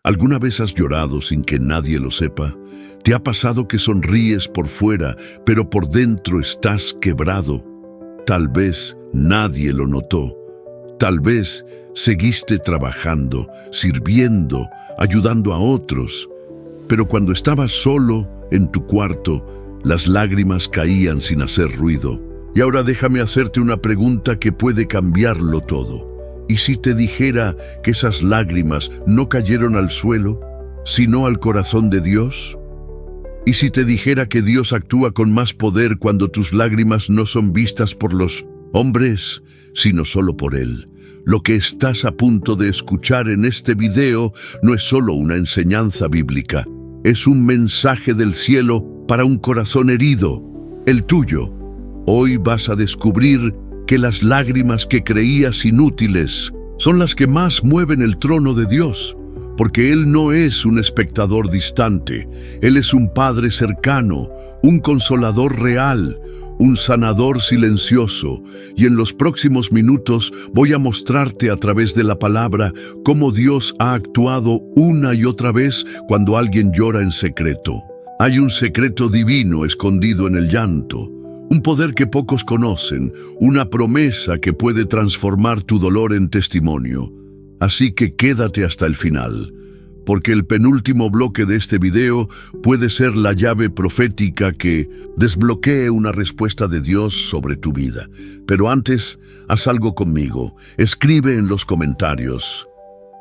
¿Alguna vez has llorado sin que nadie lo sepa? ¿Te ha pasado que sonríes por fuera, pero por dentro estás quebrado? Tal vez nadie lo notó. Tal vez seguiste trabajando, sirviendo, ayudando a otros. Pero cuando estabas solo en tu cuarto, las lágrimas caían sin hacer ruido. Y ahora déjame hacerte una pregunta que puede cambiarlo todo. ¿Y si te dijera que esas lágrimas no cayeron al suelo, sino al corazón de Dios? ¿Y si te dijera que Dios actúa con más poder cuando tus lágrimas no son vistas por los hombres, sino solo por Él? Lo que estás a punto de escuchar en este video no es solo una enseñanza bíblica, es un mensaje del cielo para un corazón herido, el tuyo. Hoy vas a descubrir que las lágrimas que creías inútiles son las que más mueven el trono de Dios, porque Él no es un espectador distante, Él es un Padre cercano, un consolador real, un sanador silencioso, y en los próximos minutos voy a mostrarte a través de la palabra cómo Dios ha actuado una y otra vez cuando alguien llora en secreto. Hay un secreto divino escondido en el llanto, un poder que pocos conocen, una promesa que puede transformar tu dolor en testimonio. Así que quédate hasta el final, porque el penúltimo bloque de este video puede ser la llave profética que desbloquee una respuesta de Dios sobre tu vida. Pero antes, haz algo conmigo. Escribe en los comentarios: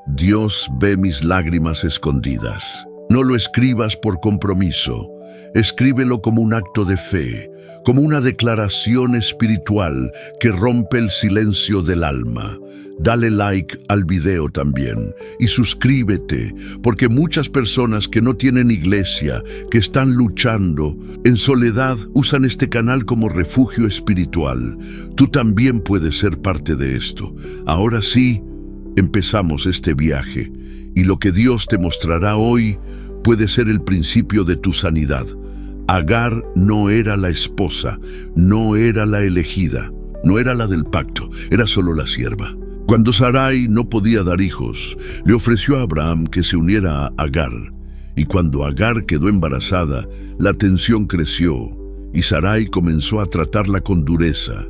Dios ve mis lágrimas escondidas. No lo escribas por compromiso. Escríbelo como un acto de fe, como una declaración espiritual que rompe el silencio del alma. Dale like al video también y suscríbete, porque muchas personas que no tienen iglesia, que están luchando en soledad, usan este canal como refugio espiritual. Tú también puedes ser parte de esto. Ahora sí, empezamos este viaje, y lo que Dios te mostrará hoy puede ser el principio de tu sanidad. Agar no era la esposa, no era la elegida, no era la del pacto, era solo la sierva. Cuando Sarai no podía dar hijos, le ofreció a Abraham que se uniera a Agar. Y cuando Agar quedó embarazada, la tensión creció y Sarai comenzó a tratarla con dureza.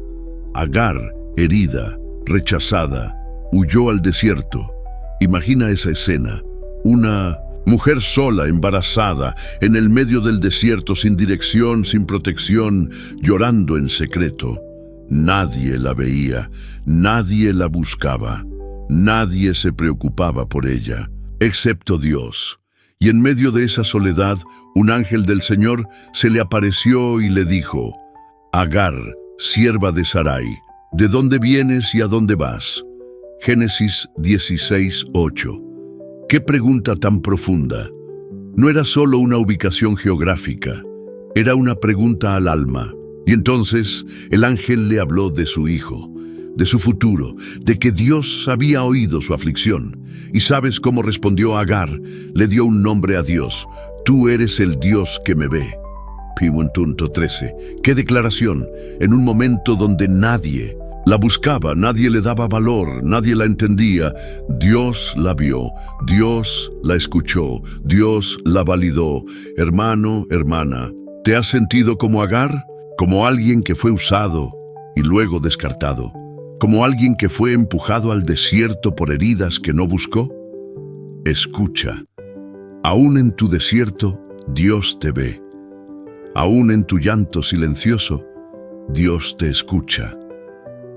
Agar, herida, rechazada, huyó al desierto. Imagina esa escena, una mujer sola, embarazada, en el medio del desierto, sin dirección, sin protección, llorando en secreto. Nadie la veía, nadie la buscaba, nadie se preocupaba por ella, excepto Dios. Y en medio de esa soledad, un ángel del Señor se le apareció y le dijo: Agar, sierva de Sarai, ¿de dónde vienes y a dónde vas? Génesis 16:8. ¡Qué pregunta tan profunda! No era solo una ubicación geográfica, era una pregunta al alma. Y entonces el ángel le habló de su hijo, de su futuro, de que Dios había oído su aflicción. ¿Y sabes cómo respondió Agar? Le dio un nombre a Dios: Tú eres el Dios que me ve. Punto 13. ¡Qué declaración! En un momento donde nadie la buscaba, nadie le daba valor, nadie la entendía, Dios la vio, Dios la escuchó, Dios la validó. Hermano, hermana, ¿te has sentido como Agar? Como alguien que fue usado y luego descartado, como alguien que fue empujado al desierto por heridas que no buscó. Escucha, aún en tu desierto, Dios te ve. Aún en tu llanto silencioso, Dios te escucha.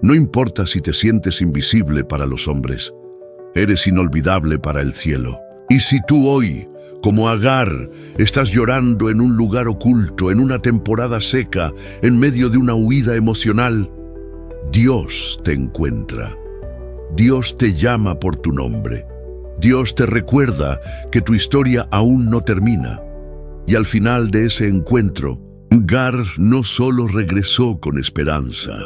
No importa si te sientes invisible para los hombres, eres inolvidable para el cielo. Y si tú hoy, como Agar, estás llorando en un lugar oculto, en una temporada seca, en medio de una huida emocional, Dios te encuentra. Dios te llama por tu nombre. Dios te recuerda que tu historia aún no termina. Y al final de ese encuentro, Agar no solo regresó con esperanza,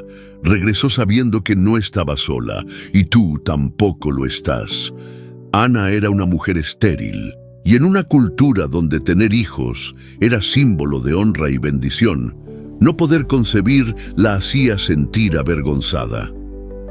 regresó sabiendo que no estaba sola, y tú tampoco lo estás. Ana era una mujer estéril, y en una cultura donde tener hijos era símbolo de honra y bendición, no poder concebir la hacía sentir avergonzada.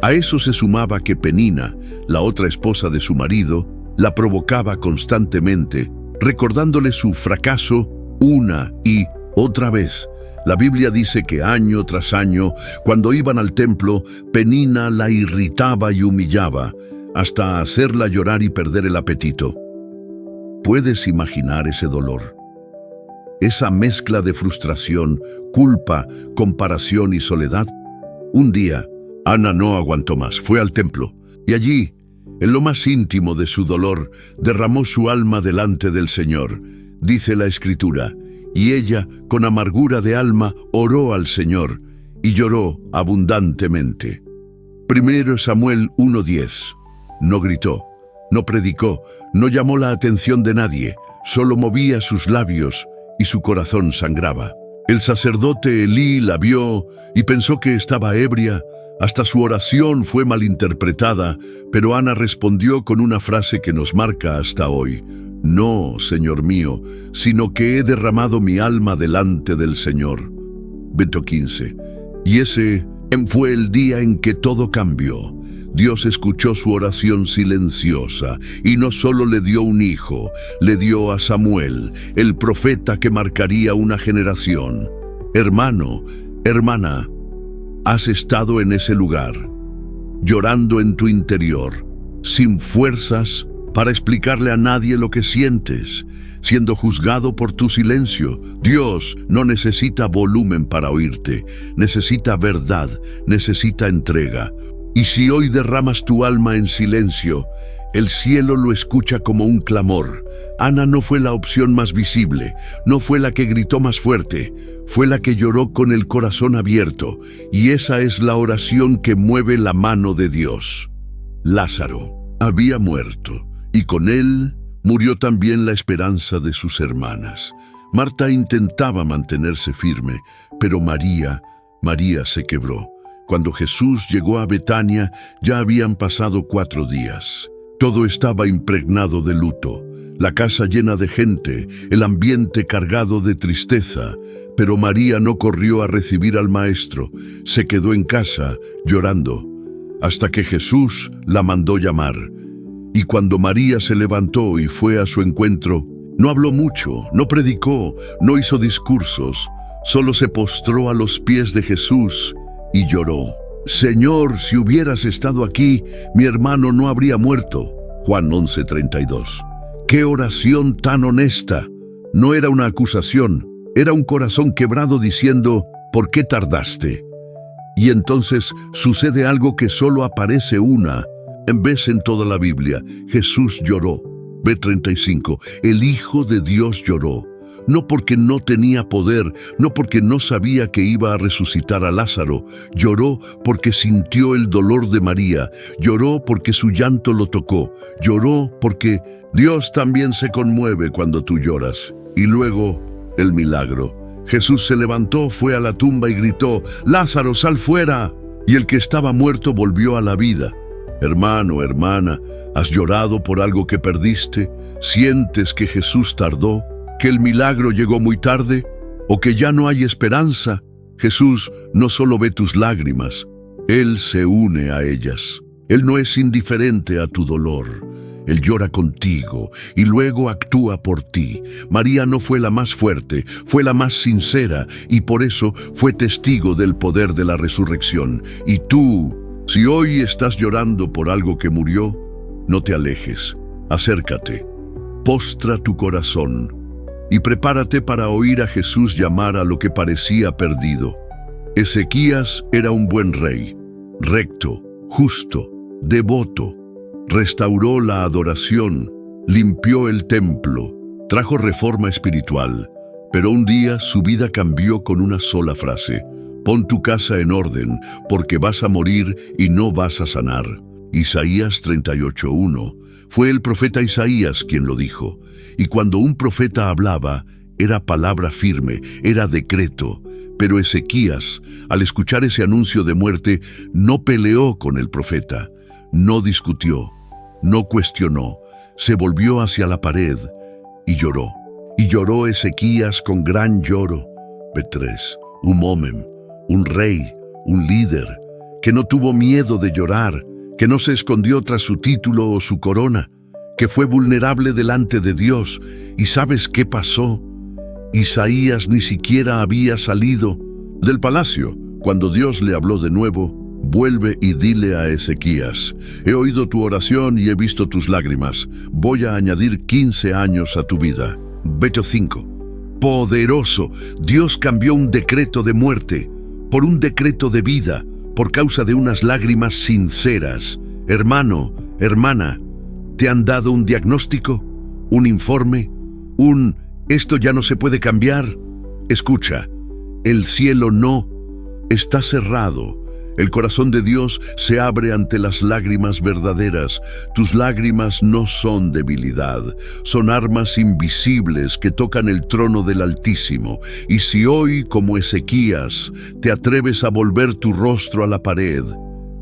A eso se sumaba que Penina, la otra esposa de su marido, La provocaba constantemente, recordándole su fracaso una y otra vez. La Biblia dice que año tras año, cuando iban al templo, Penina la irritaba y humillaba, hasta hacerla llorar y perder el apetito. ¿Puedes imaginar ese dolor? Esa mezcla de frustración, culpa, comparación y soledad. Un día, Ana no aguantó más, fue al templo, y allí, en lo más íntimo de su dolor, derramó su alma delante del Señor. Dice la Escritura, y ella, con amargura de alma, oró al Señor, y lloró abundantemente. 1 Samuel 1:10. No gritó, no predicó, no llamó la atención de nadie, solo movía sus labios, y su corazón sangraba. El sacerdote Elí la vio y pensó que estaba ebria. Hasta su oración fue malinterpretada, pero Ana respondió con una frase que nos marca hasta hoy. No, Señor mío, sino que he derramado mi alma delante del Señor. Verso 15. Y ese fue el día en que todo cambió. Dios escuchó su oración silenciosa y no solo le dio un hijo, le dio a Samuel, el profeta que marcaría una generación. Hermano, hermana, has estado en ese lugar, llorando en tu interior, sin fuerzas para explicarle a nadie lo que sientes, siendo juzgado por tu silencio. Dios no necesita volumen para oírte, necesita verdad, necesita entrega. Y si hoy derramas tu alma en silencio, el cielo lo escucha como un clamor. Ana no fue la opción más visible, no fue la que gritó más fuerte, fue la que lloró con el corazón abierto, y esa es la oración que mueve la mano de Dios. Lázaro había muerto, y con él murió también la esperanza de sus hermanas. Marta intentaba mantenerse firme, pero María se quebró. Cuando Jesús llegó a Betania, ya habían pasado 4 días. Todo estaba impregnado de luto, la casa llena de gente, el ambiente cargado de tristeza. Pero María no corrió a recibir al Maestro, se quedó en casa, llorando, hasta que Jesús la mandó llamar. Y cuando María se levantó y fue a su encuentro, no habló mucho, no predicó, no hizo discursos, solo se postró a los pies de Jesús y lloró. Señor, si hubieras estado aquí, mi hermano no habría muerto. Juan 11:32. ¡Qué oración tan honesta! No era una acusación, era un corazón quebrado diciendo, ¿por qué tardaste? Y entonces sucede algo que solo aparece una vez en toda la Biblia. Jesús lloró. Ve 35. El Hijo de Dios lloró. No porque no tenía poder, no porque no sabía que iba a resucitar a Lázaro. Lloró porque sintió el dolor de María. Lloró porque su llanto lo tocó. Lloró porque Dios también se conmueve cuando tú lloras. Y luego, el milagro. Jesús se levantó, fue a la tumba y gritó, «Lázaro, sal fuera». Y el que estaba muerto volvió a la vida. Hermano, hermana, ¿has llorado por algo que perdiste? ¿Sientes que Jesús tardó? ¿Que el milagro llegó muy tarde? ¿O que ya no hay esperanza? Jesús no solo ve tus lágrimas, Él se une a ellas. Él no es indiferente a tu dolor. Él llora contigo y luego actúa por ti. María no fue la más fuerte, fue la más sincera y por eso fue testigo del poder de la resurrección. Y tú, si hoy estás llorando por algo que murió, no te alejes, acércate, postra tu corazón y prepárate para oír a Jesús llamar a lo que parecía perdido. Ezequías era un buen rey, recto, justo, devoto. Restauró la adoración, limpió el templo, trajo reforma espiritual, pero un día su vida cambió con una sola frase: pon tu casa en orden, porque vas a morir y no vas a sanar. Isaías 38:1. Fue el profeta Isaías quien lo dijo, y cuando un profeta hablaba, era palabra firme, era decreto. Pero Ezequías, al escuchar ese anuncio de muerte, no peleó con el profeta. No discutió, no cuestionó, se volvió hacia la pared y lloró. Y lloró Ezequías con gran lloro. B3. Un hombre, un rey, un líder, que no tuvo miedo de llorar, que no se escondió tras su título o su corona, que fue vulnerable delante de Dios. ¿Y sabes qué pasó? Isaías ni siquiera había salido del palacio cuando Dios le habló de nuevo. Vuelve y dile a Ezequías: he oído tu oración y he visto tus lágrimas. Voy a añadir 15 años a tu vida. Verso 5. Poderoso, Dios cambió un decreto de muerte por un decreto de vida por causa de unas lágrimas sinceras. Hermano, hermana, ¿te han dado un diagnóstico? ¿Un informe? ¿esto ya no se puede cambiar? Escucha, el cielo no está cerrado. El corazón de Dios se abre ante las lágrimas verdaderas. Tus lágrimas no son debilidad, son armas invisibles que tocan el trono del Altísimo. Y si hoy, como Ezequías, te atreves a volver tu rostro a la pared,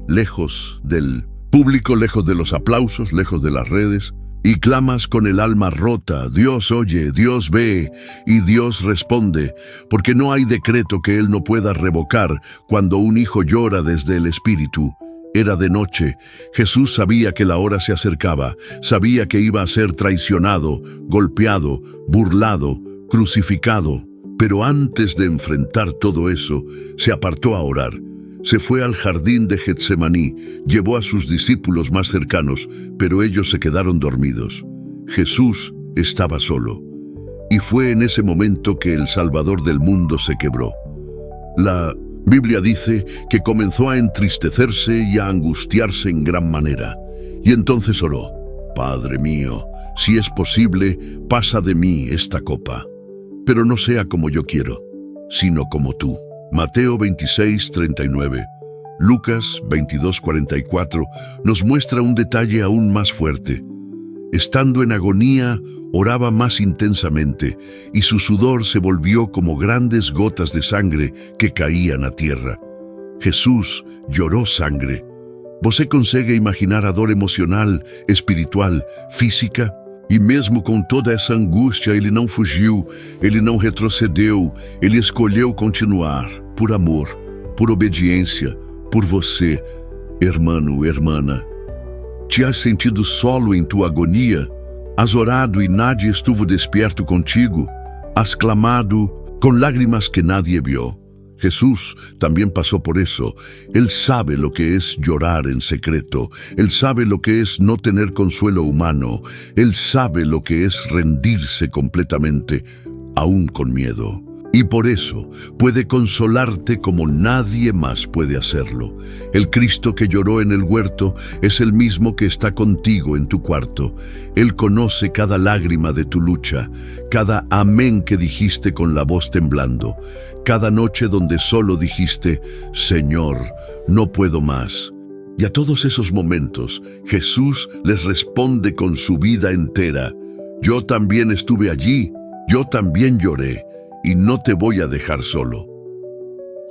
lejos del público, lejos de los aplausos, lejos de las redes, y clamas con el alma rota, Dios oye, Dios ve y Dios responde, porque no hay decreto que Él no pueda revocar cuando un hijo llora desde el Espíritu. Era de noche. Jesús sabía que la hora se acercaba, sabía que iba a ser traicionado, golpeado, burlado, crucificado. Pero antes de enfrentar todo eso, se apartó a orar. Se fue al jardín de Getsemaní, llevó a sus discípulos más cercanos, pero ellos se quedaron dormidos. Jesús estaba solo. Y fue en ese momento que el Salvador del mundo se quebró. La Biblia dice que comenzó a entristecerse y a angustiarse en gran manera. Y entonces oró: Padre mío, si es posible, pasa de mí esta copa. Pero no sea como yo quiero, sino como tú. Mateo 26:39, Lucas 22:44 nos muestra un detalle aún más fuerte. Estando en agonía, oraba más intensamente, y su sudor se volvió como grandes gotas de sangre que caían a tierra. Jesús lloró sangre. Você consegue imaginar a dor emocional, espiritual, física? E mesmo com toda essa angústia, ele não fugiu, ele não retrocedeu, ele escolheu continuar, por amor, por obediência, por você, hermano, hermana. Te has sentido solo em tua agonia? Has orado e nadie estuvo despierto contigo? Has clamado con lágrimas que nadie vio? Jesús también pasó por eso. Él sabe lo que es llorar en secreto. Él sabe lo que es no tener consuelo humano. Él sabe lo que es rendirse completamente, aún con miedo. Y por eso puede consolarte como nadie más puede hacerlo. El Cristo que lloró en el huerto es el mismo que está contigo en tu cuarto. Él conoce cada lágrima de tu lucha, cada amén que dijiste con la voz temblando, cada noche donde solo dijiste: Señor, no puedo más. Y a todos esos momentos, Jesús les responde con su vida entera: yo también estuve allí, yo también lloré, y no te voy a dejar solo.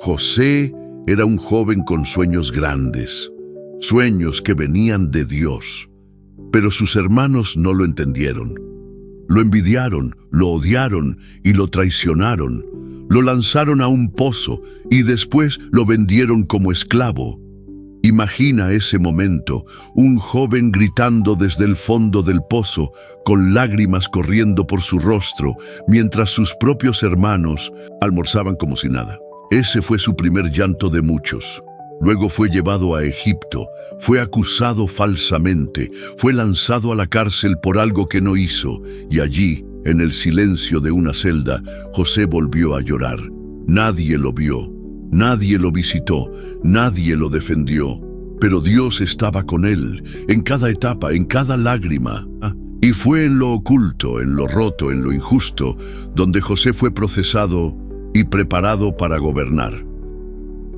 José era un joven con sueños grandes, sueños que venían de Dios, pero sus hermanos no lo entendieron. Lo envidiaron, lo odiaron y lo traicionaron. Lo lanzaron a un pozo y después lo vendieron como esclavo. Imagina ese momento, un joven gritando desde el fondo del pozo, con lágrimas corriendo por su rostro, mientras sus propios hermanos almorzaban como si nada. Ese fue su primer llanto de muchos. Luego fue llevado a Egipto, fue acusado falsamente, fue lanzado a la cárcel por algo que no hizo, y allí, en el silencio de una celda, José volvió a llorar. Nadie lo vio. Nadie lo visitó, nadie lo defendió, pero Dios estaba con él, en cada etapa, en cada lágrima. Y fue en lo oculto, en lo roto, en lo injusto, donde José fue procesado y preparado para gobernar.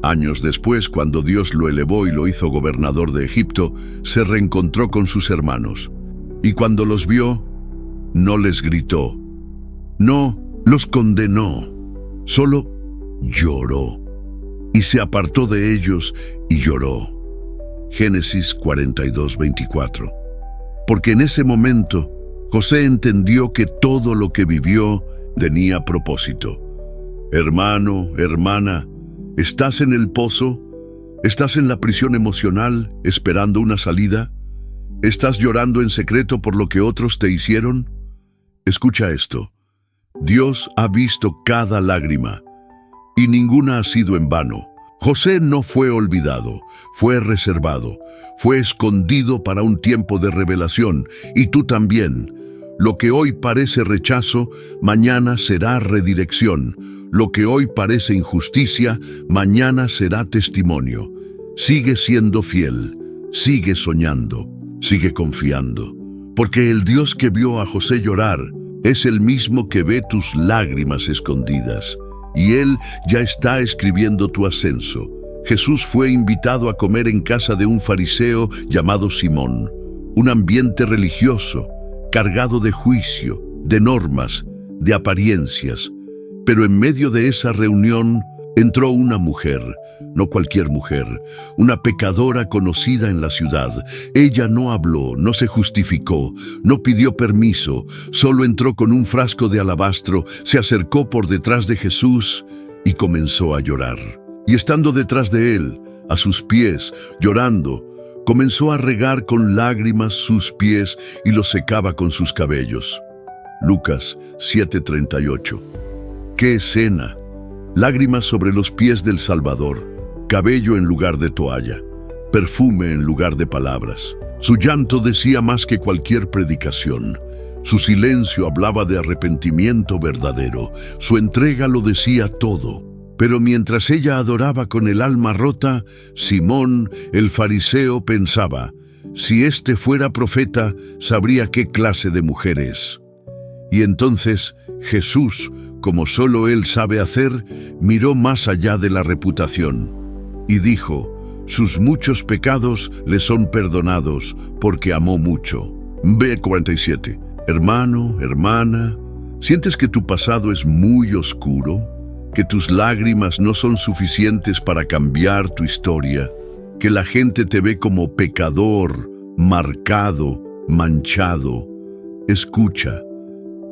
Años después, cuando Dios lo elevó y lo hizo gobernador de Egipto, se reencontró con sus hermanos. Y cuando los vio, no les gritó, no los condenó, solo lloró. Y se apartó de ellos y lloró. Génesis 42:24. Porque en ese momento, José entendió que todo lo que vivió tenía propósito. Hermano, hermana, ¿estás en el pozo? ¿Estás en la prisión emocional esperando una salida? ¿Estás llorando en secreto por lo que otros te hicieron? Escucha esto. Dios ha visto cada lágrima, y ninguna ha sido en vano. José no fue olvidado, fue reservado, fue escondido para un tiempo de revelación, y tú también. Lo que hoy parece rechazo, mañana será redirección. Lo que hoy parece injusticia, mañana será testimonio. Sigue siendo fiel, sigue soñando, sigue confiando, porque el Dios que vio a José llorar es el mismo que ve tus lágrimas escondidas, y Él ya está escribiendo tu ascenso. Jesús fue invitado a comer en casa de un fariseo llamado Simón, un ambiente religioso, cargado de juicio, de normas, de apariencias. Pero en medio de esa reunión entró una mujer, no cualquier mujer, una pecadora conocida en la ciudad. Ella no habló, no se justificó, no pidió permiso, solo entró con un frasco de alabastro, se acercó por detrás de Jesús y comenzó a llorar. Y estando detrás de él, a sus pies, llorando, comenzó a regar con lágrimas sus pies y los secaba con sus cabellos. Lucas 7:38. ¡Qué escena! Lágrimas sobre los pies del Salvador, cabello en lugar de toalla, perfume en lugar de palabras. Su llanto decía más que cualquier predicación. Su silencio hablaba de arrepentimiento verdadero. Su entrega lo decía todo. Pero mientras ella adoraba con el alma rota, Simón, el fariseo, pensaba: si este fuera profeta, sabría qué clase de mujer es. Y entonces Jesús, como solo Él sabe hacer, miró más allá de la reputación y dijo: sus muchos pecados le son perdonados porque amó mucho. Ve 47. Hermano, hermana, ¿sientes que tu pasado es muy oscuro? ¿Que tus lágrimas no son suficientes para cambiar tu historia? ¿Que la gente te ve como pecador, marcado, manchado? Escucha.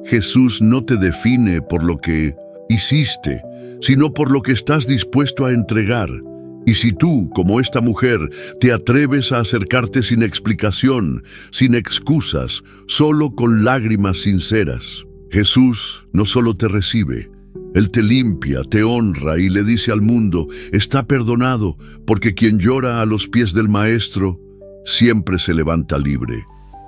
Jesús no te define por lo que hiciste, sino por lo que estás dispuesto a entregar. Y si tú, como esta mujer, te atreves a acercarte sin explicación, sin excusas, solo con lágrimas sinceras, Jesús no solo te recibe, Él te limpia, te honra y le dice al mundo: está perdonado, porque quien llora a los pies del Maestro siempre se levanta libre.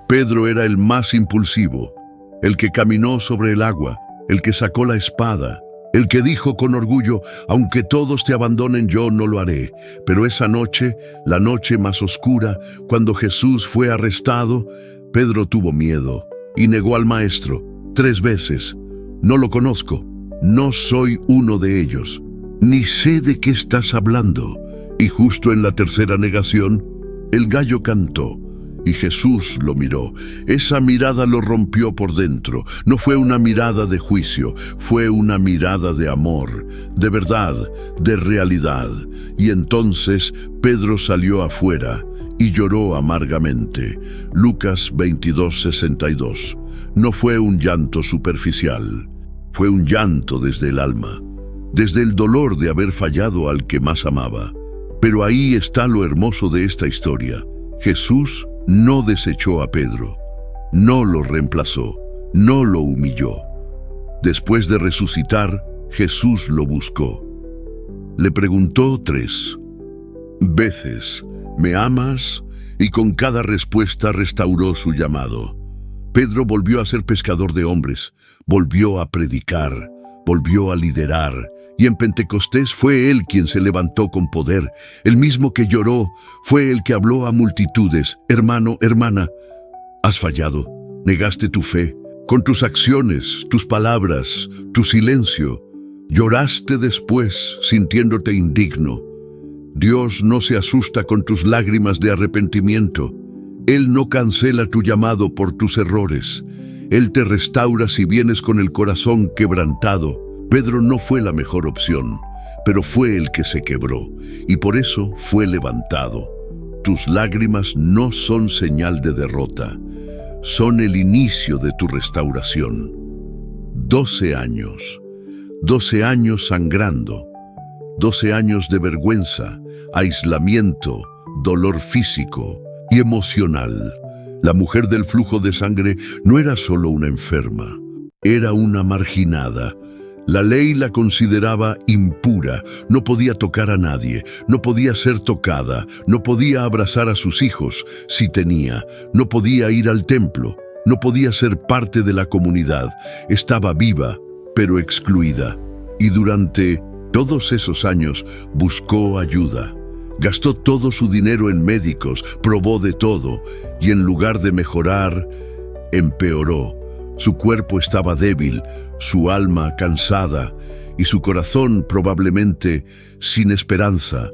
Pedro era el más impulsivo, el que caminó sobre el agua, el que sacó la espada, el que dijo con orgullo: aunque todos te abandonen, yo no lo haré. Pero esa noche, la noche más oscura, cuando Jesús fue arrestado, Pedro tuvo miedo y negó al Maestro 3 veces. No lo conozco, no soy uno de ellos, ni sé de qué estás hablando. Y justo en la tercera negación, el gallo cantó. Y Jesús lo miró. Esa mirada lo rompió por dentro. No fue una mirada de juicio, fue una mirada de amor, de verdad, de realidad. Y entonces Pedro salió afuera y lloró amargamente. Lucas 22:62. No fue un llanto superficial, fue un llanto desde el alma, desde el dolor de haber fallado al que más amaba. Pero ahí está lo hermoso de esta historia. Jesús no desechó a Pedro, no lo reemplazó, no lo humilló. Después de resucitar, Jesús lo buscó. Le preguntó 3 veces: ¿me amas? Y con cada respuesta restauró su llamado. Pedro volvió a ser pescador de hombres, volvió a predicar, volvió a liderar. Y en Pentecostés fue Él quien se levantó con poder, el mismo que lloró, fue el que habló a multitudes. Hermano, hermana, has fallado, negaste tu fe, con tus acciones, tus palabras, tu silencio. Lloraste después, sintiéndote indigno. Dios no se asusta con tus lágrimas de arrepentimiento. Él no cancela tu llamado por tus errores. Él te restaura si vienes con el corazón quebrantado. Pedro no fue la mejor opción, pero fue el que se quebró, y por eso fue levantado. Tus lágrimas no son señal de derrota, son el inicio de tu restauración. 12 años, 12 años sangrando, 12 años de vergüenza, aislamiento, dolor físico y emocional. La mujer del flujo de sangre no era solo una enferma, era una marginada. La ley la consideraba impura, no podía tocar a nadie, no podía ser tocada, no podía abrazar a sus hijos si tenía, no podía ir al templo, no podía ser parte de la comunidad, estaba viva, pero excluida. Y durante todos esos años buscó ayuda. Gastó todo su dinero en médicos, probó de todo, y en lugar de mejorar, empeoró. Su cuerpo estaba débil, su alma cansada, y su corazón probablemente sin esperanza.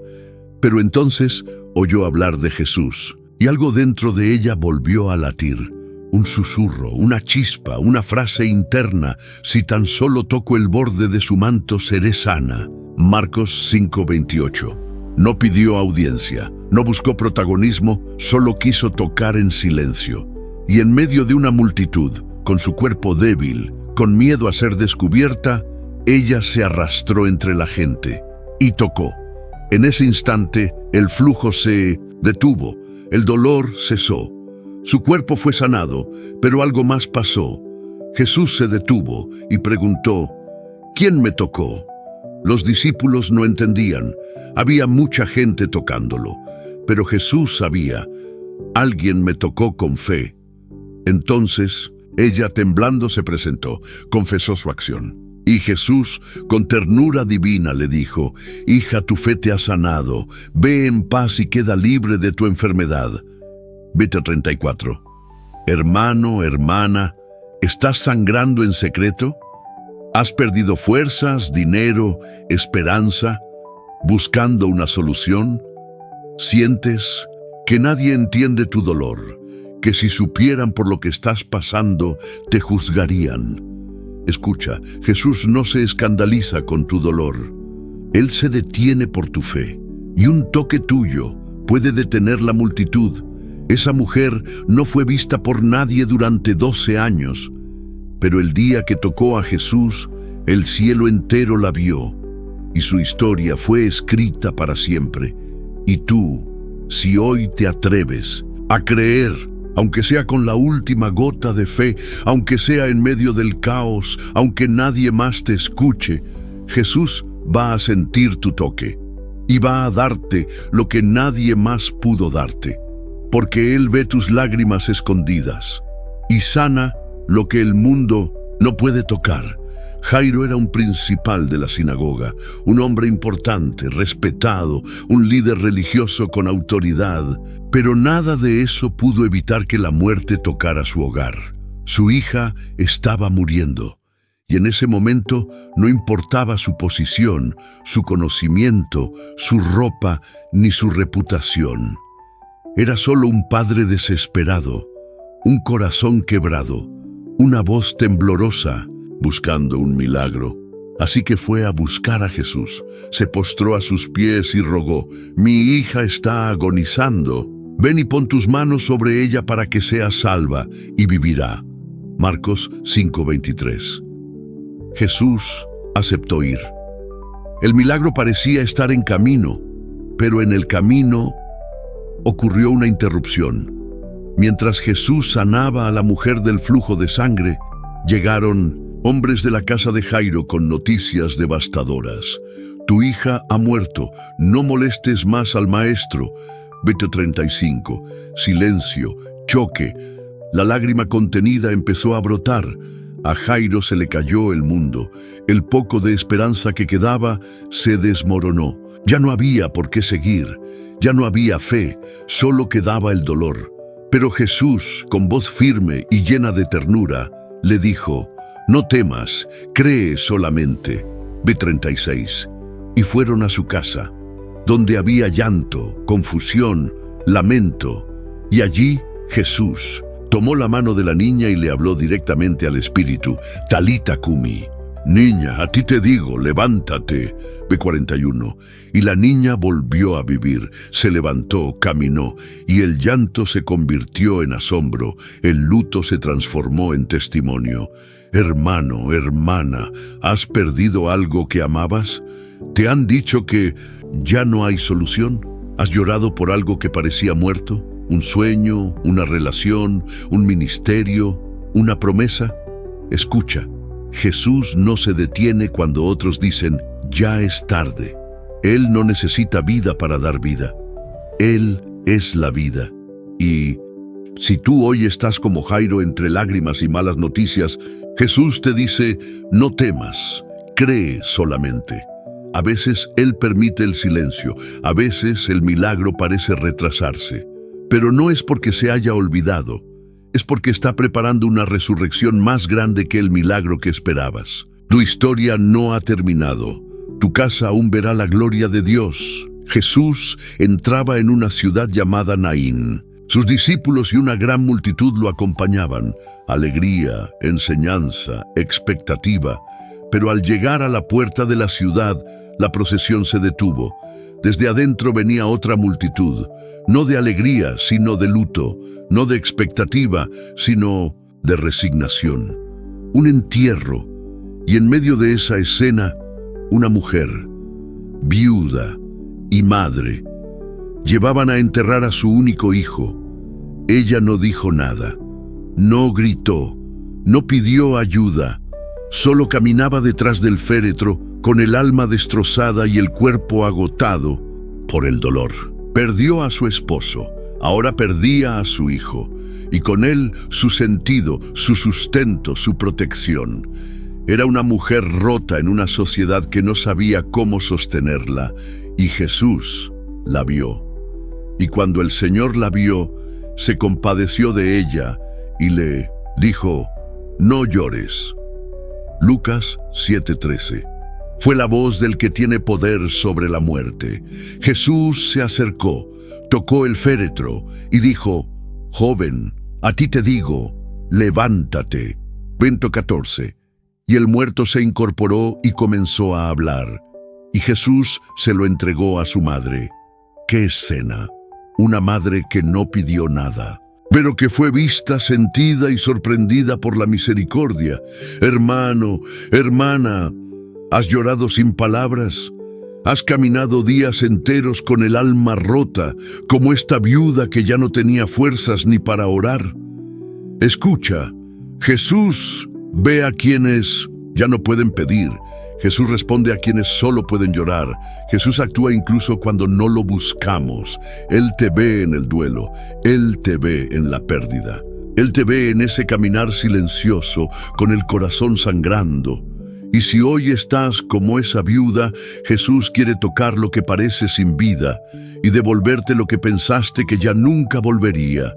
Pero entonces oyó hablar de Jesús, y algo dentro de ella volvió a latir. Un susurro, una chispa, una frase interna: si tan solo toco el borde de su manto, seré sana. Marcos 5:28. No pidió audiencia, no buscó protagonismo, solo quiso tocar en silencio. Y en medio de una multitud, con su cuerpo débil, con miedo a ser descubierta, ella se arrastró entre la gente y tocó. En ese instante, el flujo se detuvo, el dolor cesó. Su cuerpo fue sanado, pero algo más pasó. Jesús se detuvo y preguntó: ¿quién me tocó? Los discípulos no entendían. Había mucha gente tocándolo, pero Jesús sabía: alguien me tocó con fe. Entonces, ella temblando se presentó, confesó su acción. Y Jesús, con ternura divina, le dijo: hija, tu fe te ha sanado, ve en paz y queda libre de tu enfermedad. Vete 34. Hermano, hermana, ¿estás sangrando en secreto? ¿Has perdido fuerzas, dinero, esperanza, buscando una solución? ¿Sientes que nadie entiende tu dolor, que si supieran por lo que estás pasando, te juzgarían? Escucha, Jesús no se escandaliza con tu dolor. Él se detiene por tu fe, y un toque tuyo puede detener la multitud. Esa mujer no fue vista por nadie durante 12 años, pero el día que tocó a Jesús, el cielo entero la vio, y su historia fue escrita para siempre. Y tú, si hoy te atreves a creer, aunque sea con la última gota de fe, aunque sea en medio del caos, aunque nadie más te escuche, Jesús va a sentir tu toque y va a darte lo que nadie más pudo darte, porque Él ve tus lágrimas escondidas y sana lo que el mundo no puede tocar. Jairo era un principal de la sinagoga, un hombre importante, respetado, un líder religioso con autoridad, pero nada de eso pudo evitar que la muerte tocara su hogar. Su hija estaba muriendo, y en ese momento no importaba su posición, su conocimiento, su ropa, ni su reputación. Era solo un padre desesperado, un corazón quebrado, una voz temblorosa, buscando un milagro. Así que fue a buscar a Jesús, se postró a sus pies y rogó: mi hija está agonizando, ven y pon tus manos sobre ella para que sea salva y vivirá. Marcos 5:23. Jesús aceptó ir. El milagro parecía estar en camino, pero en el camino ocurrió una interrupción. Mientras Jesús sanaba a la mujer del flujo de sangre, llegaron hombres de la casa de Jairo con noticias devastadoras. Tu hija ha muerto, no molestes más al maestro. Vete 35. Silencio, choque. La lágrima contenida empezó a brotar. A Jairo se le cayó el mundo. El poco de esperanza que quedaba se desmoronó. Ya no había por qué seguir. Ya no había fe, solo quedaba el dolor. Pero Jesús, con voz firme y llena de ternura, le dijo: no temas, cree solamente. Ve 36. Y fueron a su casa, donde había llanto, confusión, lamento. Y allí Jesús tomó la mano de la niña y le habló directamente al espíritu: Talita cumi. Niña, a ti te digo, levántate. Ve 41. Y la niña volvió a vivir, se levantó, caminó, y el llanto se convirtió en asombro, el luto se transformó en testimonio. Hermano, hermana, ¿has perdido algo que amabas? ¿Te han dicho que ya no hay solución? ¿Has llorado por algo que parecía muerto? ¿Un sueño, una relación, un ministerio, una promesa? Escucha, Jesús no se detiene cuando otros dicen, ya es tarde. Él no necesita vida para dar vida. Él es la vida. Y si tú hoy estás como Jairo entre lágrimas y malas noticias, Jesús te dice, no temas, cree solamente. A veces Él permite el silencio, a veces el milagro parece retrasarse. Pero no es porque se haya olvidado, es porque está preparando una resurrección más grande que el milagro que esperabas. Tu historia no ha terminado. Tu casa aún verá la gloria de Dios. Jesús entraba en una ciudad llamada Naín. Sus discípulos y una gran multitud lo acompañaban. Alegría, enseñanza, expectativa. Pero al llegar a la puerta de la ciudad, la procesión se detuvo. Desde adentro venía otra multitud, no de alegría, sino de luto, no de expectativa, sino de resignación. Un entierro, y en medio de esa escena, una mujer, viuda y madre, llevaban a enterrar a su único hijo. Ella no dijo nada, no gritó, no pidió ayuda, solo caminaba detrás del féretro con el alma destrozada y el cuerpo agotado por el dolor. Perdió a su esposo, ahora perdía a su hijo, y con él su sentido, su sustento, su protección. Era una mujer rota en una sociedad que no sabía cómo sostenerla, y Jesús la vio. Y cuando el Señor la vio, se compadeció de ella y le dijo, no llores. Lucas 7:13. Fue la voz del que tiene poder sobre la muerte. Jesús se acercó, tocó el féretro y dijo, joven, a ti te digo, levántate. 20:14. Y el muerto se incorporó y comenzó a hablar. Y Jesús se lo entregó a su madre. ¡Qué escena! Una madre que no pidió nada, pero que fue vista, sentida y sorprendida por la misericordia. Hermano, hermana, ¿has llorado sin palabras? ¿Has caminado días enteros con el alma rota, como esta viuda que ya no tenía fuerzas ni para orar? Escucha, Jesús ve a quienes ya no pueden pedir. Jesús responde a quienes solo pueden llorar. Jesús actúa incluso cuando no lo buscamos. Él te ve en el duelo. Él te ve en la pérdida. Él te ve en ese caminar silencioso, con el corazón sangrando. Y si hoy estás como esa viuda, Jesús quiere tocar lo que parece sin vida y devolverte lo que pensaste que ya nunca volvería.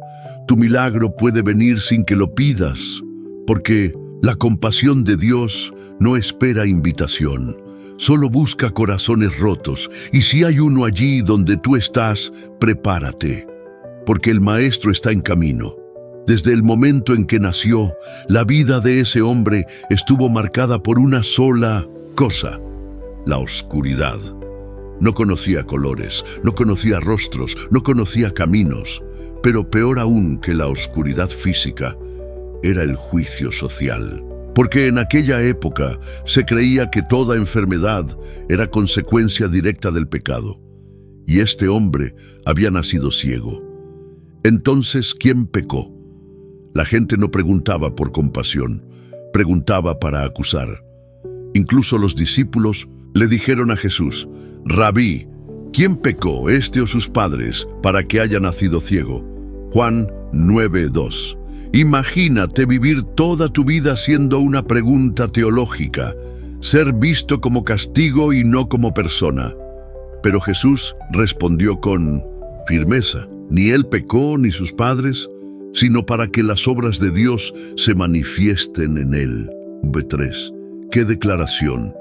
Tu milagro puede venir sin que lo pidas, porque la compasión de Dios no espera invitación, solo busca corazones rotos, y si hay uno allí donde tú estás, prepárate, porque el Maestro está en camino. Desde el momento en que nació, la vida de ese hombre estuvo marcada por una sola cosa: la oscuridad. No conocía colores, no conocía rostros, no conocía caminos, pero peor aún que la oscuridad física, era el juicio social. Porque en aquella época se creía que toda enfermedad era consecuencia directa del pecado. Y este hombre había nacido ciego. Entonces, ¿quién pecó? La gente no preguntaba por compasión, preguntaba para acusar. Incluso los discípulos le dijeron a Jesús, Rabí, ¿quién pecó, este o sus padres, para que haya nacido ciego? Juan 9:2. Imagínate vivir toda tu vida siendo una pregunta teológica, ser visto como castigo y no como persona. Pero Jesús respondió con firmeza, ni él pecó ni sus padres, sino para que las obras de Dios se manifiesten en él. B3. ¡Qué declaración!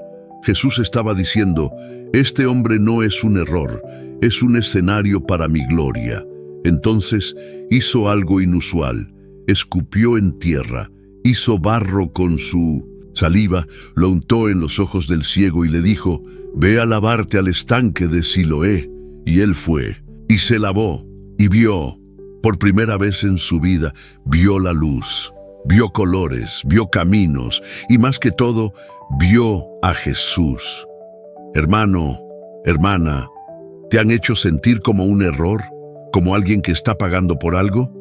Jesús estaba diciendo, este hombre no es un error, es un escenario para mi gloria. Entonces hizo algo inusual. Escupió en tierra, hizo barro con su saliva, lo untó en los ojos del ciego y le dijo, ve a lavarte al estanque de Siloé. Y él fue, y se lavó, y vio, por primera vez en su vida, vio la luz, vio colores, vio caminos, y más que todo, vio a Jesús. Hermano, hermana, ¿te han hecho sentir como un error? como alguien que está pagando por algo?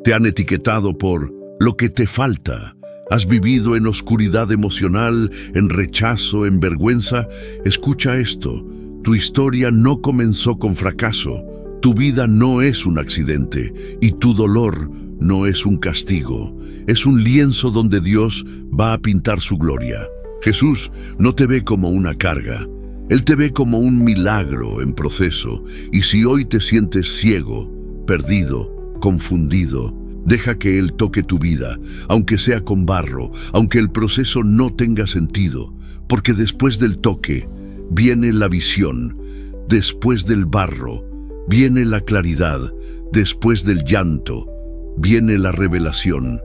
¿Te han etiquetado por lo que te falta? ¿Has vivido en oscuridad emocional, en rechazo, en vergüenza? Escucha esto. Tu historia no comenzó con fracaso. Tu vida no es un accidente y tu dolor no es un castigo. Es un lienzo donde Dios va a pintar su gloria. Jesús no te ve como una carga. Él te ve como un milagro en proceso. Y si hoy te sientes ciego, perdido, confundido, deja que Él toque tu vida, aunque sea con barro, aunque el proceso no tenga sentido, porque después del toque viene la visión, después del barro viene la claridad, después del llanto viene la revelación.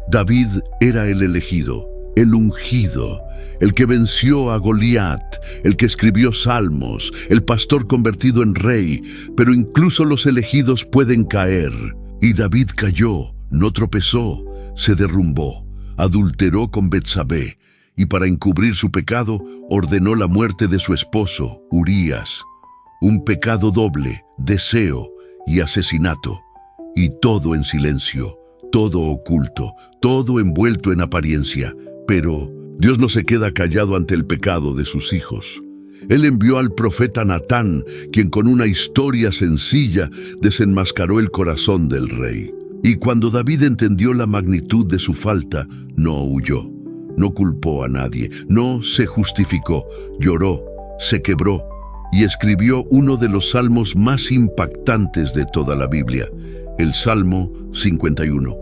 David era el elegido, el ungido, el que venció a Goliat, el que escribió salmos, el pastor convertido en rey, pero incluso los elegidos pueden caer. Y David cayó, no tropezó, se derrumbó, adulteró con Betsabé, y para encubrir su pecado ordenó la muerte de su esposo, Urías. Un pecado doble, deseo y asesinato, y todo en silencio, todo oculto, todo envuelto en apariencia. Pero Dios no se queda callado ante el pecado de sus hijos. Él envió al profeta Natán, quien con una historia sencilla desenmascaró el corazón del rey. Y cuando David entendió la magnitud de su falta, no huyó, no culpó a nadie, no se justificó, lloró, se quebró y escribió uno de los salmos más impactantes de toda la Biblia, el Salmo 51.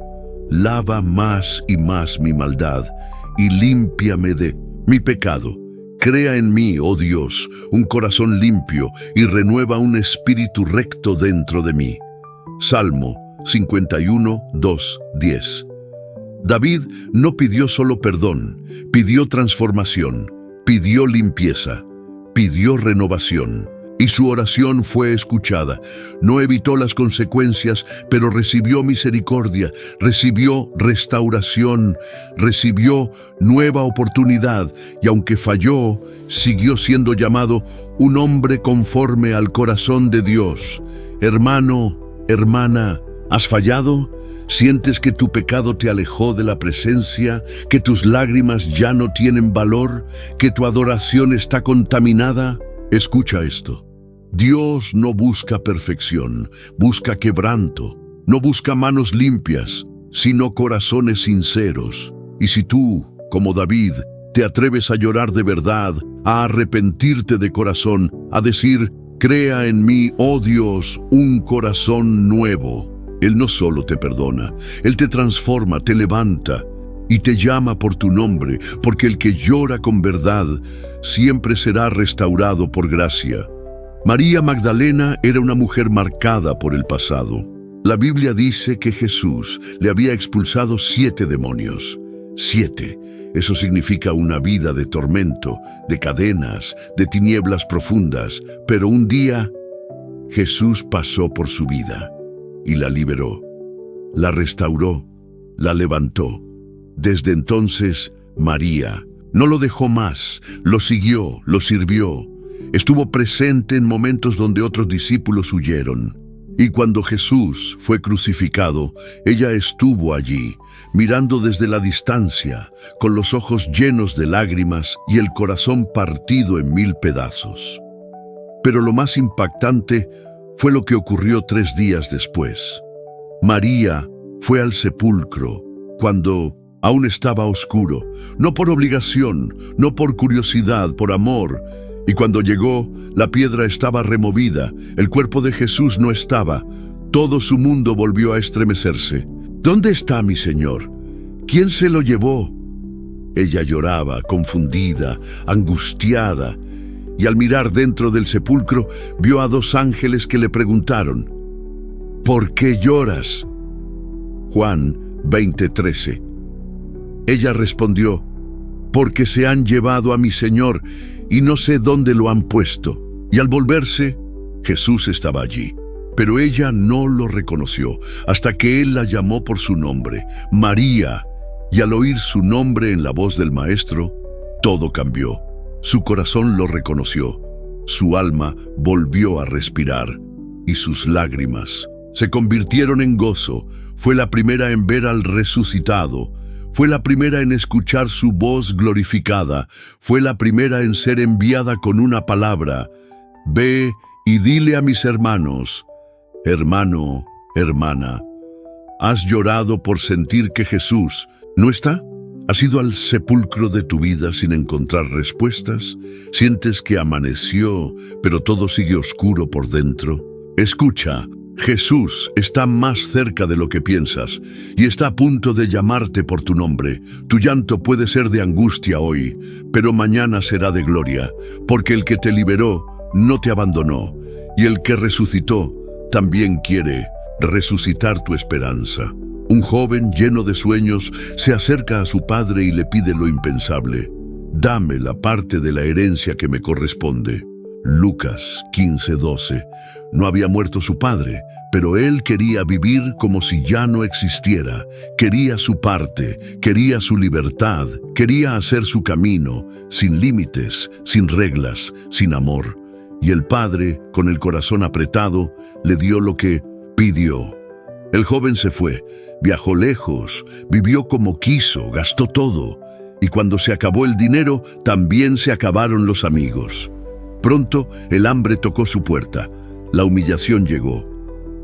Lava más y más mi maldad y límpiame de mi pecado. Crea en mí, oh Dios, un corazón limpio y renueva un espíritu recto dentro de mí. Salmo 51, 2, 10. David no pidió solo perdón, pidió transformación, pidió limpieza, pidió renovación. Y su oración fue escuchada. No evitó las consecuencias, pero recibió misericordia, recibió restauración, recibió nueva oportunidad, y aunque falló, siguió siendo llamado un hombre conforme al corazón de Dios. Hermano, hermana, ¿has fallado? ¿Sientes que tu pecado te alejó de la presencia, que tus lágrimas ya no tienen valor, que tu adoración está contaminada? Escucha esto. Dios no busca perfección, busca quebranto. No busca manos limpias, sino corazones sinceros. Y si tú, como David, te atreves a llorar de verdad, a arrepentirte de corazón, a decir, crea en mí, oh Dios, un corazón nuevo. Él no solo te perdona, Él te transforma, te levanta y te llama por tu nombre, porque el que llora con verdad siempre será restaurado por gracia. María Magdalena era una mujer marcada por el pasado. La Biblia dice que Jesús le había expulsado 7 demonios. 7. Eso significa una vida de tormento, de cadenas, de tinieblas profundas. Pero un día, Jesús pasó por su vida y la liberó, la restauró, la levantó. Desde entonces, María no lo dejó más, lo siguió, lo sirvió. Estuvo presente en momentos donde otros discípulos huyeron. Y cuando Jesús fue crucificado, ella estuvo allí, mirando desde la distancia, con los ojos llenos de lágrimas y el corazón partido en 1000 pedazos. Pero lo más impactante fue lo que ocurrió 3 días después. María fue al sepulcro cuando aún estaba oscuro, no por obligación, no por curiosidad, por amor. Y cuando llegó, la piedra estaba removida, el cuerpo de Jesús no estaba. Todo su mundo volvió a estremecerse. ¿Dónde está mi Señor? ¿Quién se lo llevó? Ella lloraba, confundida, angustiada, y al mirar dentro del sepulcro, vio a 2 ángeles que le preguntaron, ¿por qué lloras? Juan 20:13. Ella respondió, porque se han llevado a mi Señor y no sé dónde lo han puesto. Y al volverse, Jesús estaba allí. Pero ella no lo reconoció hasta que Él la llamó por su nombre, María. Y al oír su nombre en la voz del Maestro, todo cambió. Su corazón lo reconoció, su alma volvió a respirar y sus lágrimas Se convirtieron en gozo. Fue la primera en ver al resucitado. Fue la primera en escuchar su voz glorificada. Fue la primera en ser enviada con una palabra. Ve y dile a mis hermanos. Hermano, hermana, ¿has llorado por sentir que Jesús no está? ¿Has ido al sepulcro de tu vida sin encontrar respuestas? ¿Sientes que amaneció, pero todo sigue oscuro por dentro? Escucha, Jesús está más cerca de lo que piensas y está a punto de llamarte por tu nombre. Tu llanto puede ser de angustia hoy, pero mañana será de gloria, porque el que te liberó no te abandonó, y el que resucitó también quiere resucitar tu esperanza. Un joven lleno de sueños se acerca a su padre y le pide lo impensable. Dame la parte de la herencia que me corresponde. Lucas 15:12. No había muerto su padre, pero él quería vivir como si ya no existiera. Quería su parte, quería su libertad, quería hacer su camino, sin límites, sin reglas, sin amor. Y el padre, con el corazón apretado, le dio lo que pidió. El joven se fue, viajó lejos, vivió como quiso, gastó todo. Y cuando se acabó el dinero, también se acabaron los amigos. Pronto el hambre tocó su puerta, la humillación llegó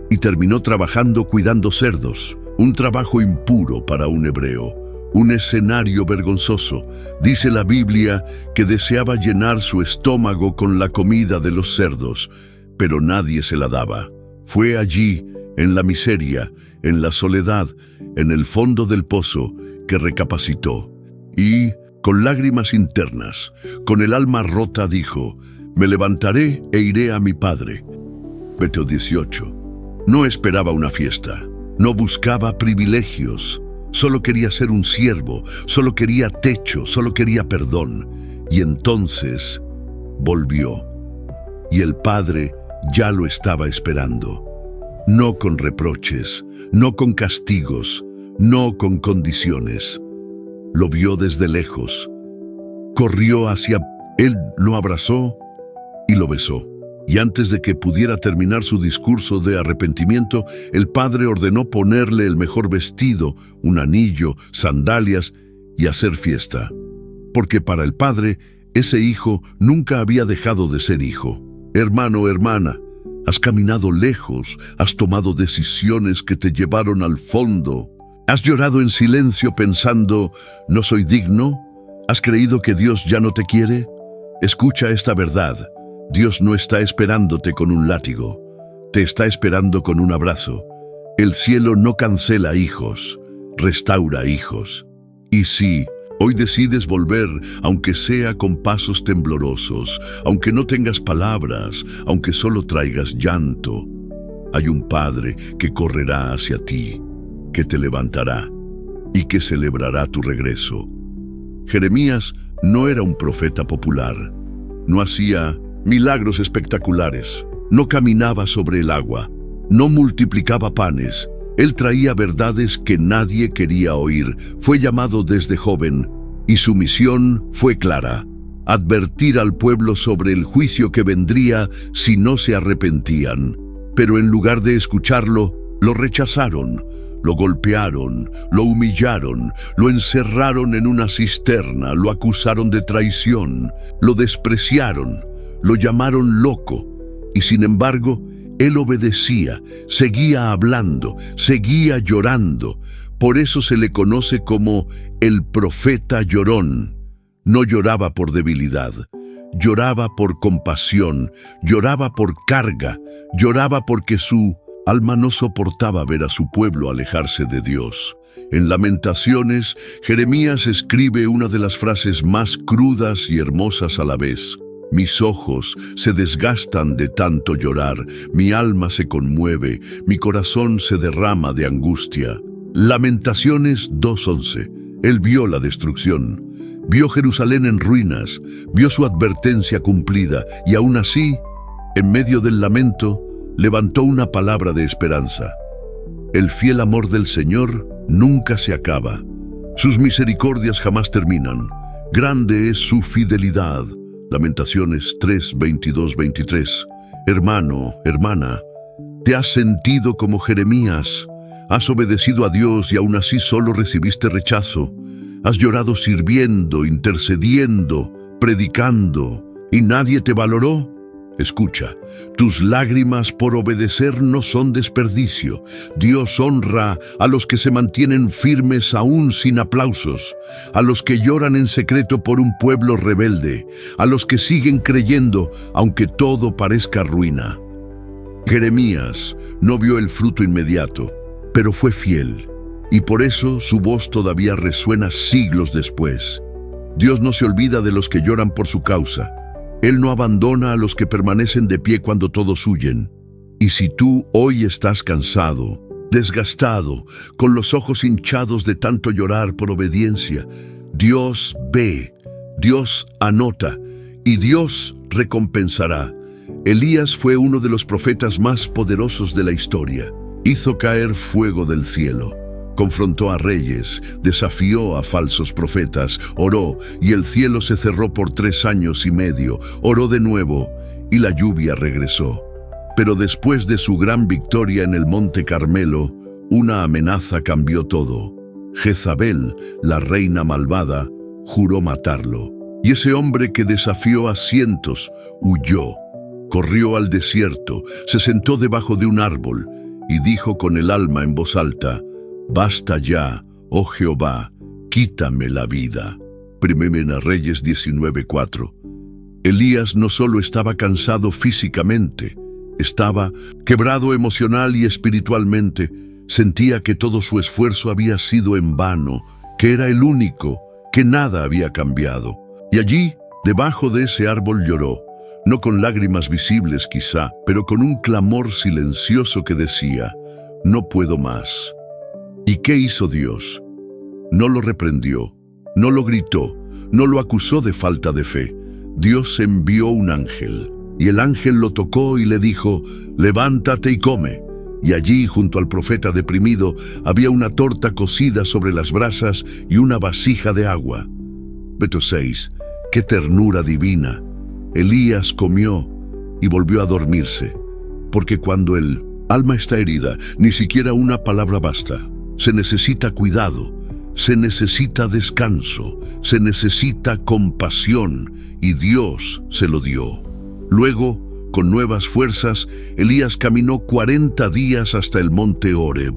y terminó trabajando cuidando cerdos, un trabajo impuro para un hebreo, un escenario vergonzoso. Dice la Biblia que deseaba llenar su estómago con la comida de los cerdos, pero nadie se la daba. Fue allí, en la miseria, en la soledad, en el fondo del pozo, que recapacitó y, con lágrimas internas, con el alma rota, dijo: me levantaré e iré a mi padre. Mateo 18. No esperaba una fiesta, no buscaba privilegios, solo quería ser un siervo, solo quería techo, solo quería perdón. Y entonces volvió, y el padre ya lo estaba esperando. No con reproches, no con castigos, no con condiciones. Lo vio desde lejos, corrió hacia él, lo abrazó y lo besó. Y antes de que pudiera terminar su discurso de arrepentimiento, el padre ordenó ponerle el mejor vestido, un anillo, sandalias y hacer fiesta. Porque para el padre, ese hijo nunca había dejado de ser hijo. Hermano, hermana, has caminado lejos, has tomado decisiones que te llevaron al fondo. ¿Has llorado en silencio pensando, no soy digno? ¿Has creído que Dios ya no te quiere? Escucha esta verdad. Dios no está esperándote con un látigo, te está esperando con un abrazo. El cielo no cancela hijos, restaura hijos. Y sí, hoy decides volver, aunque sea con pasos temblorosos, aunque no tengas palabras, aunque solo traigas llanto. Hay un Padre que correrá hacia ti, que te levantará y que celebrará tu regreso. Jeremías no era un profeta popular, no hacía milagros espectaculares, no caminaba sobre el agua, no multiplicaba panes. Él traía verdades que nadie quería oír. Fue llamado desde joven y su misión fue clara: advertir al pueblo sobre el juicio que vendría si no se arrepentían. Pero en lugar de escucharlo, lo rechazaron, lo golpearon, lo humillaron, lo encerraron en una cisterna, lo acusaron de traición, lo despreciaron, lo llamaron loco, y sin embargo, él obedecía, seguía hablando, seguía llorando. Por eso se le conoce como el profeta llorón. No lloraba por debilidad, lloraba por compasión, lloraba por carga, lloraba porque su alma no soportaba ver a su pueblo alejarse de Dios. En Lamentaciones, Jeremías escribe una de las frases más crudas y hermosas a la vez. Mis ojos se desgastan de tanto llorar, mi alma se conmueve, mi corazón se derrama de angustia. Lamentaciones 2:11. Él vio la destrucción, vio Jerusalén en ruinas, vio su advertencia cumplida y aún así, en medio del lamento, levantó una palabra de esperanza. El fiel amor del Señor nunca se acaba. Sus misericordias jamás terminan. Grande es su fidelidad. Lamentaciones 3:22-23. Hermano, hermana, ¿Te has sentido como Jeremías? ¿Has obedecido a Dios y aún así solo recibiste rechazo? ¿Has llorado sirviendo, intercediendo, predicando y nadie te valoró? Escucha, tus lágrimas por obedecer no son desperdicio. Dios honra a los que se mantienen firmes aún sin aplausos, a los que lloran en secreto por un pueblo rebelde, a los que siguen creyendo aunque todo parezca ruina. Jeremías no vio el fruto inmediato, pero fue fiel, y por eso su voz todavía resuena siglos después. Dios no se olvida de los que lloran por su causa. Él no abandona a los que permanecen de pie cuando todos huyen. Y si tú hoy estás cansado, desgastado, con los ojos hinchados de tanto llorar por obediencia, Dios ve, Dios anota y Dios recompensará. Elías fue uno de los profetas más poderosos de la historia. Hizo caer fuego del cielo. Confrontó a reyes, desafió a falsos profetas, oró y el cielo se cerró por 3 años y medio, oró de nuevo y la lluvia regresó. Pero después de su gran victoria en el Monte Carmelo, una amenaza cambió todo. Jezabel, la reina malvada, juró matarlo. Y ese hombre que desafió a cientos huyó, corrió al desierto, se sentó debajo de un árbol y dijo con el alma en voz alta: «Basta ya, oh Jehová, quítame la vida». Primera Reyes 19:4. Elías no solo estaba cansado físicamente, estaba quebrado emocional y espiritualmente. Sentía que todo su esfuerzo había sido en vano, que era el único, que nada había cambiado. Y allí, debajo de ese árbol lloró, no con lágrimas visibles quizá, pero con un clamor silencioso que decía: «No puedo más». ¿Y qué hizo Dios? No lo reprendió, no lo gritó, no lo acusó de falta de fe. Dios envió un ángel, y el ángel lo tocó y le dijo: «Levántate y come». Y allí, junto al profeta deprimido, había una torta cocida sobre las brasas y una vasija de agua. Verso 6. ¡Qué ternura divina! Elías comió y volvió a dormirse, porque cuando el alma está herida, ni siquiera una palabra basta. Se necesita cuidado, se necesita descanso, se necesita compasión, y Dios se lo dio. Luego, con nuevas fuerzas, Elías caminó 40 días hasta el monte Horeb.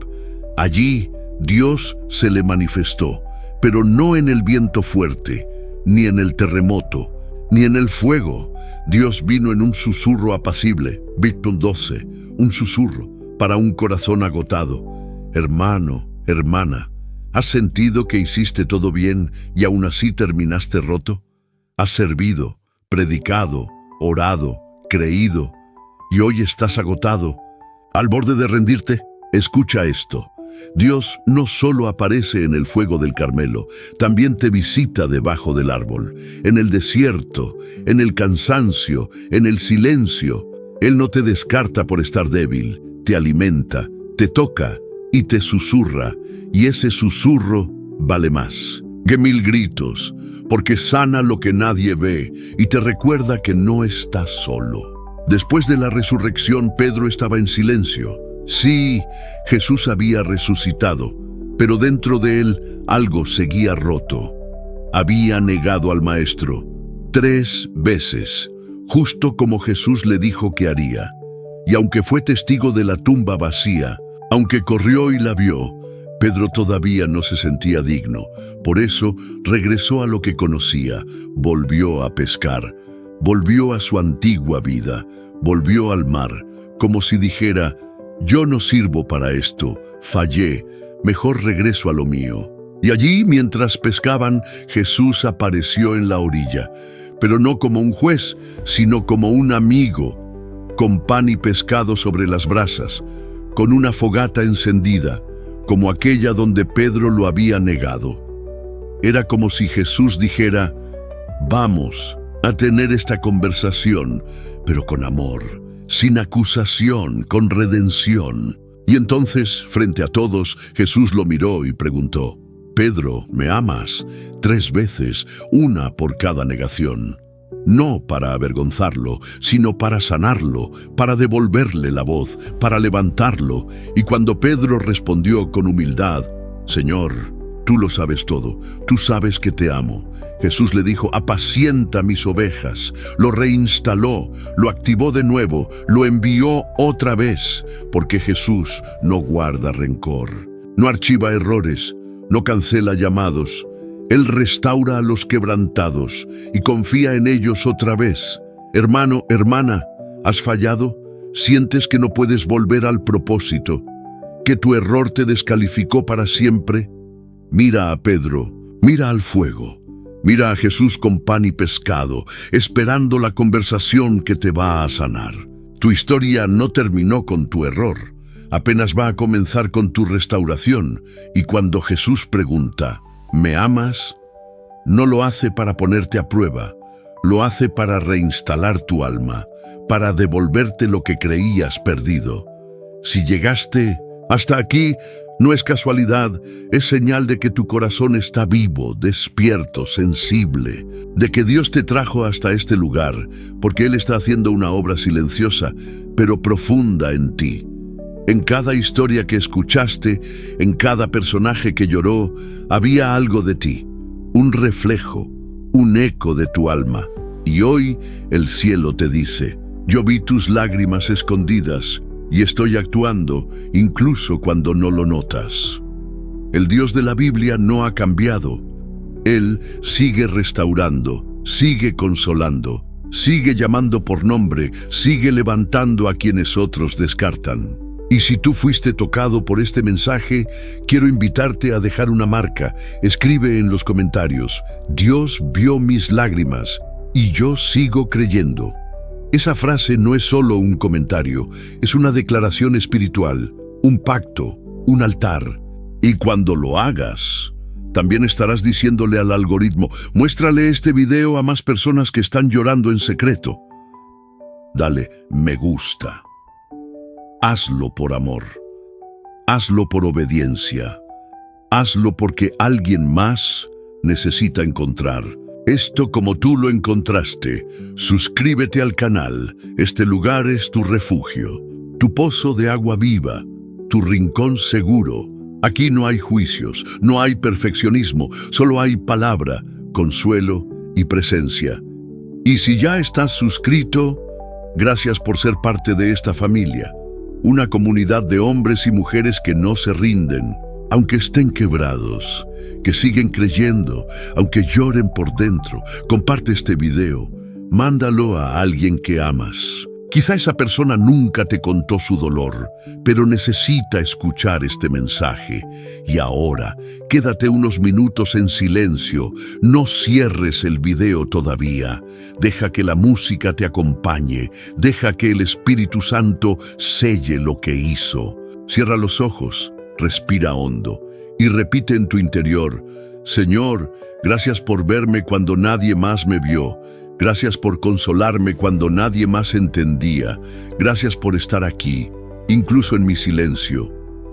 Allí, Dios se le manifestó, pero no en el viento fuerte, ni en el terremoto, ni en el fuego. Dios vino en un susurro apacible. Víctor 12, un susurro para un corazón agotado. Hermano, hermana, ¿has sentido que hiciste todo bien y aún así terminaste roto? ¿Has servido, predicado, orado, creído y hoy estás agotado, al borde de rendirte? Escucha esto. Dios no solo aparece en el fuego del Carmelo, también te visita debajo del árbol, en el desierto, en el cansancio, en el silencio. Él no te descarta por estar débil, te alimenta, te toca y te susurra, y ese susurro vale más que 1000 gritos, porque sana lo que nadie ve y te recuerda que no estás solo. Después de la resurrección, Pedro estaba en silencio. Sí, Jesús había resucitado, pero dentro de él algo seguía roto. Había negado al Maestro 3 veces, justo como Jesús le dijo que haría. Y aunque fue testigo de la tumba vacía, aunque corrió y la vio, Pedro todavía no se sentía digno. Por eso regresó a lo que conocía, volvió a pescar, volvió a su antigua vida, volvió al mar, como si dijera: «Yo no sirvo para esto, fallé, mejor regreso a lo mío». Y allí, mientras pescaban, Jesús apareció en la orilla, pero no como un juez, sino como un amigo, con pan y pescado sobre las brasas, con una fogata encendida, como aquella donde Pedro lo había negado. Era como si Jesús dijera: «Vamos a tener esta conversación, pero con amor, sin acusación, con redención». Y entonces, frente a todos, Jesús lo miró y preguntó: «Pedro, ¿me amas?». 3 veces, una por cada negación. no para avergonzarlo, sino para sanarlo, para devolverle la voz, para levantarlo. Y cuando Pedro respondió con humildad: Señor, tú lo sabes todo, tú sabes que te amo, Jesús le dijo: apacienta mis ovejas. Lo reinstaló, lo activó de nuevo, lo envió otra vez, porque Jesús no guarda rencor, no archiva errores, no cancela llamados. Él restaura a los quebrantados y confía en ellos otra vez. Hermano, hermana, ¿has fallado? ¿Sientes que no puedes volver al propósito? ¿Que tu error te descalificó para siempre? Mira a Pedro, mira al fuego, mira a Jesús con pan y pescado, esperando la conversación que te va a sanar. Tu historia no terminó con tu error, apenas va a comenzar con tu restauración. Y cuando Jesús pregunta: ¿me amas?, no lo hace para ponerte a prueba, lo hace para reinstalar tu alma, para devolverte lo que creías perdido. Si llegaste hasta aquí, no es casualidad, es señal de que tu corazón está vivo, despierto, sensible, de que Dios te trajo hasta este lugar, porque Él está haciendo una obra silenciosa, pero profunda en ti. En cada historia que escuchaste, en cada personaje que lloró, había algo de ti, un reflejo, un eco de tu alma. Y hoy el cielo te dice: yo vi tus lágrimas escondidas y estoy actuando incluso cuando no lo notas. El Dios de la Biblia no ha cambiado. Él sigue restaurando, sigue consolando, sigue llamando por nombre, sigue levantando a quienes otros descartan. Y si tú fuiste tocado por este mensaje, quiero invitarte a dejar una marca. Escribe en los comentarios: Dios vio mis lágrimas y yo sigo creyendo. Esa frase no es solo un comentario, es una declaración espiritual, un pacto, un altar. Y cuando lo hagas, también estarás diciéndole al algoritmo: muéstrale este video a más personas que están llorando en secreto. Dale me gusta. Hazlo por amor. Hazlo por obediencia. Hazlo porque alguien más necesita encontrar esto como tú lo encontraste. Suscríbete al canal. Este lugar es tu refugio, tu pozo de agua viva, tu rincón seguro. Aquí no hay juicios, no hay perfeccionismo, solo hay palabra, consuelo y presencia. Y si ya estás suscrito, gracias por ser parte de esta familia. Una comunidad de hombres y mujeres que no se rinden, aunque estén quebrados, que siguen creyendo, aunque lloren por dentro. Comparte este video, mándalo a alguien que amas. Quizá esa persona nunca te contó su dolor, pero necesita escuchar este mensaje. Y ahora, quédate unos minutos en silencio. No cierres el video todavía. Deja que la música te acompañe. Deja que el Espíritu Santo selle lo que hizo. Cierra los ojos, respira hondo y repite en tu interior: Señor, gracias por verme cuando nadie más me vio. Gracias por consolarme cuando nadie más entendía. Gracias por estar aquí, incluso en mi silencio.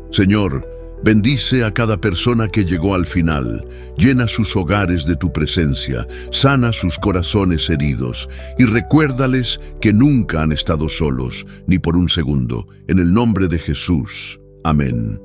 Señor, bendice a cada persona que llegó al final. Llena sus hogares de tu presencia. Sana sus corazones heridos. Y recuérdales que nunca han estado solos, ni por un segundo. En el nombre de Jesús. Amén.